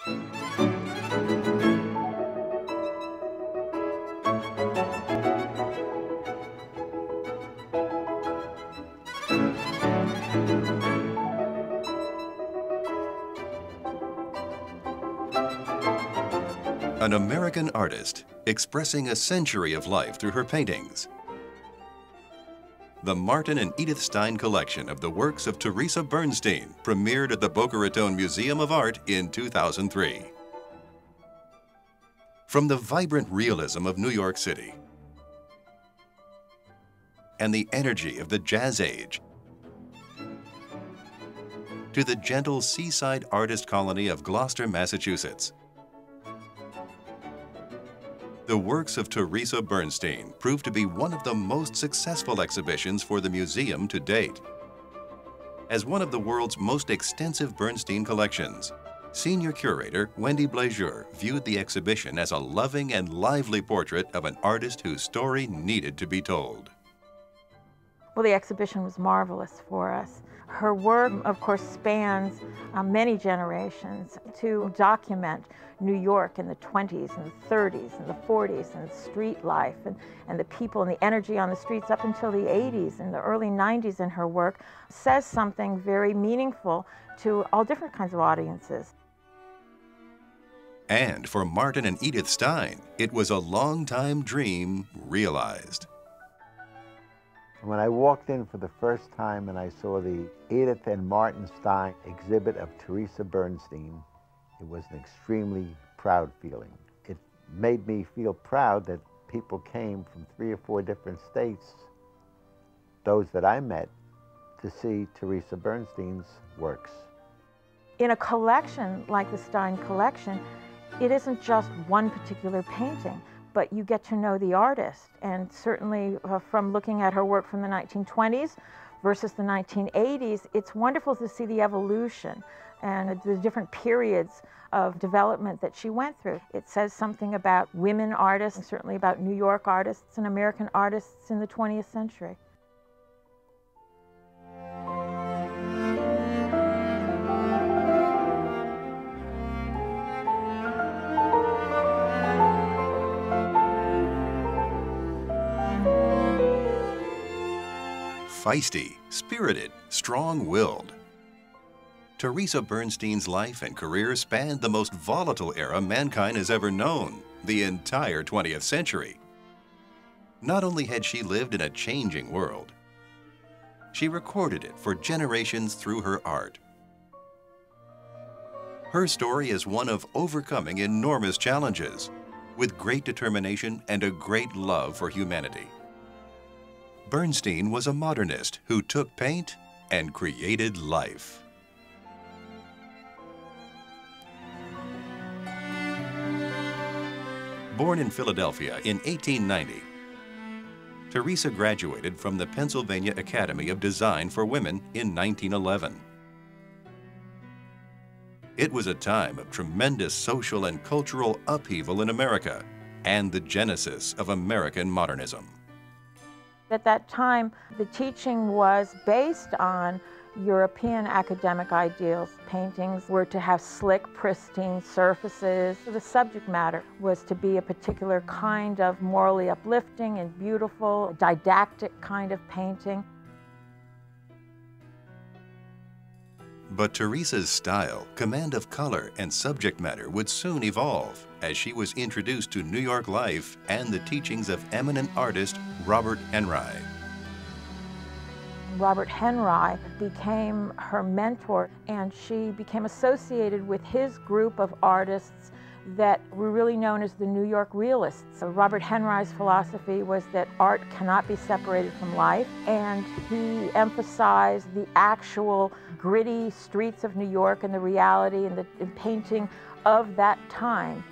An American artist expressing a century of life through her paintings. The Martin and Edith Stein collection of the works of Theresa Bernstein premiered at the Boca Raton Museum of Art in 2003. From the vibrant realism of New York City and the energy of the Jazz Age to the gentle seaside artist colony of Gloucester, Massachusetts, the works of Theresa Bernstein proved to be one of the most successful exhibitions for the museum to date. As one of the world's most extensive Bernstein collections, Senior Curator Wendy Blazure viewed the exhibition as a loving and lively portrait of an artist whose story needed to be told. Well, the exhibition was marvelous for us. Her work, of course, spans many generations to document New York in the 20s and the 30s and the 40s and street life and the people and the energy on the streets up until the 80s and the early 90s in her work says something very meaningful to all different kinds of audiences. And for Martin and Edith Stein, it was a long-time dream realized. When I walked in for the first time and I saw the Edith and Martin Stein exhibit of Theresa Bernstein, it was an extremely proud feeling. It made me feel proud that people came from 3 or 4 different states, those that I met, to see Theresa Bernstein's works. In a collection like the Stein collection, it isn't just one particular painting, but you get to know the artist. And certainly from looking at her work from the 1920s versus the 1980s, it's wonderful to see the evolution and the different periods of development that she went through. It says something about women artists, and certainly about New York artists and American artists in the 20th century. Feisty, spirited, strong-willed. Theresa Bernstein's life and career spanned the most volatile era mankind has ever known, the entire 20th century. Not only had she lived in a changing world, she recorded it for generations through her art. Her story is one of overcoming enormous challenges, with great determination and a great love for humanity. Bernstein was a modernist who took paint and created life. Born in Philadelphia in 1890, Theresa graduated from the Pennsylvania Academy of Design for Women in 1911. It was a time of tremendous social and cultural upheaval in America and the genesis of American modernism. At that time, the teaching was based on European academic ideals. Paintings were to have slick, pristine surfaces. The subject matter was to be a particular kind of morally uplifting and beautiful, didactic kind of painting. But Theresa's style, command of color, and subject matter would soon evolve as she was introduced to New York life and the teachings of eminent artist Robert Henri. Robert Henri became her mentor, and she became associated with his group of artists that were really known as the New York realists. So Robert Henri's philosophy was that art cannot be separated from life, and he emphasized the actual gritty streets of New York and the reality and the painting of that time.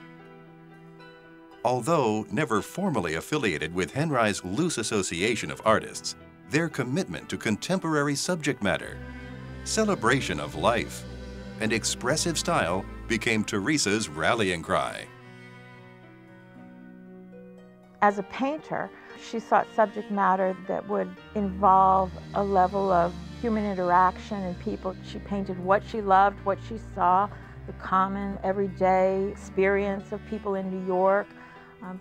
Although never formally affiliated with Henri's loose association of artists, their commitment to contemporary subject matter, celebration of life, and expressive style became Theresa's rallying cry. As a painter, she sought subject matter that would involve a level of human interaction and people. She painted what she loved, what she saw, the common everyday experience of people in New York,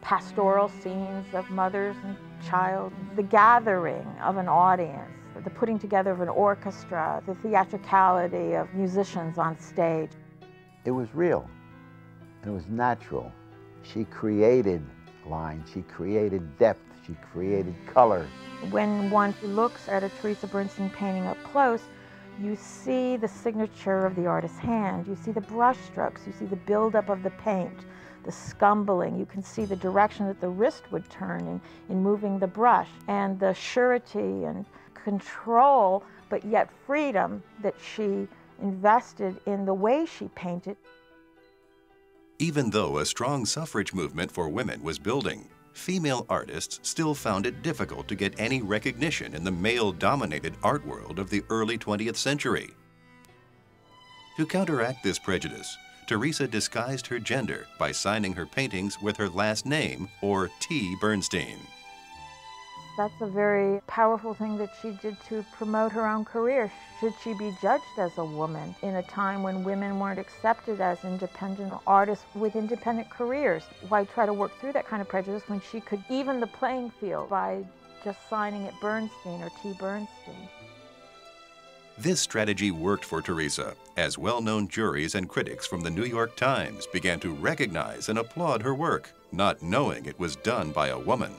pastoral scenes of mothers and child, the gathering of an audience, the putting together of an orchestra, the theatricality of musicians on stage. It was real. It was natural. She created line, she created depth, she created color. When one looks at a Theresa Bernstein painting up close, you see the signature of the artist's hand. You see the brush strokes, you see the buildup of the paint, the scumbling. You can see the direction that the wrist would turn in moving the brush, and the surety and control, but yet freedom that she invested in the way she painted. Even though a strong suffrage movement for women was building, female artists still found it difficult to get any recognition in the male-dominated art world of the early 20th century. To counteract this prejudice, Theresa disguised her gender by signing her paintings with her last name, or T. Bernstein. That's a very powerful thing that she did to promote her own career. Should she be judged as a woman in a time when women weren't accepted as independent artists with independent careers? Why try to work through that kind of prejudice when she could even the playing field by just signing it Bernstein or T. Bernstein? This strategy worked for Theresa, as well-known juries and critics from the New York Times began to recognize and applaud her work, not knowing it was done by a woman.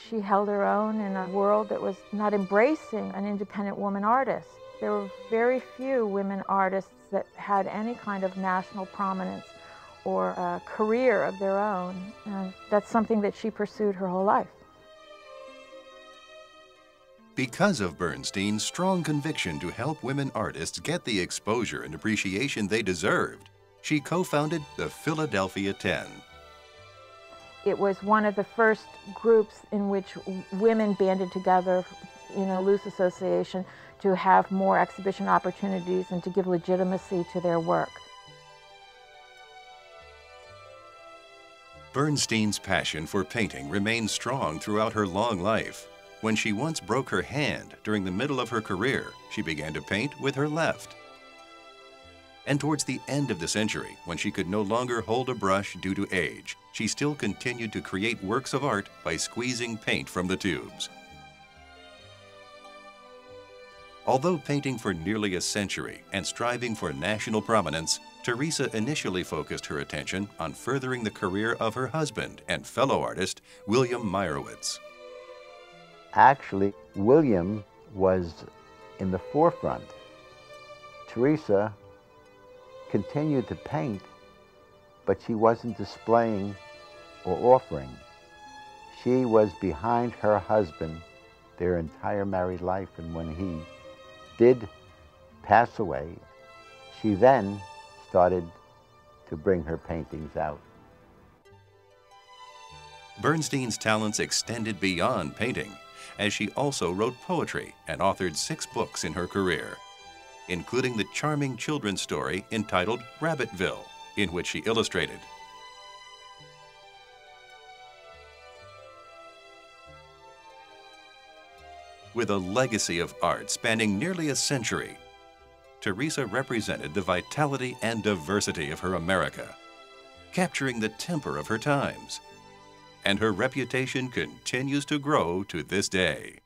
She held her own in a world that was not embracing an independent woman artist. There were very few women artists that had any kind of national prominence or a career of their own. And that's something that she pursued her whole life. Because of Bernstein's strong conviction to help women artists get the exposure and appreciation they deserved, she co-founded the Philadelphia 10. It was one of the first groups in which women banded together in a loose association to have more exhibition opportunities and to give legitimacy to their work. Bernstein's passion for painting remained strong throughout her long life. When she once broke her hand during the middle of her career, she began to paint with her left. And towards the end of the century, when she could no longer hold a brush due to age, she still continued to create works of art by squeezing paint from the tubes. Although painting for nearly a century and striving for national prominence, Theresa initially focused her attention on furthering the career of her husband and fellow artist, William Meyerowitz. Actually, William was in the forefront. Theresa continued to paint, but she wasn't displaying or offering. She was behind her husband their entire married life, and when he did pass away, she then started to bring her paintings out. Bernstein's talents extended beyond painting, as she also wrote poetry and authored 6 books in her career, including the charming children's story entitled Rabbitville, in which she illustrated. With a legacy of art spanning nearly a century, Theresa represented the vitality and diversity of her America, capturing the temper of her times, and her reputation continues to grow to this day.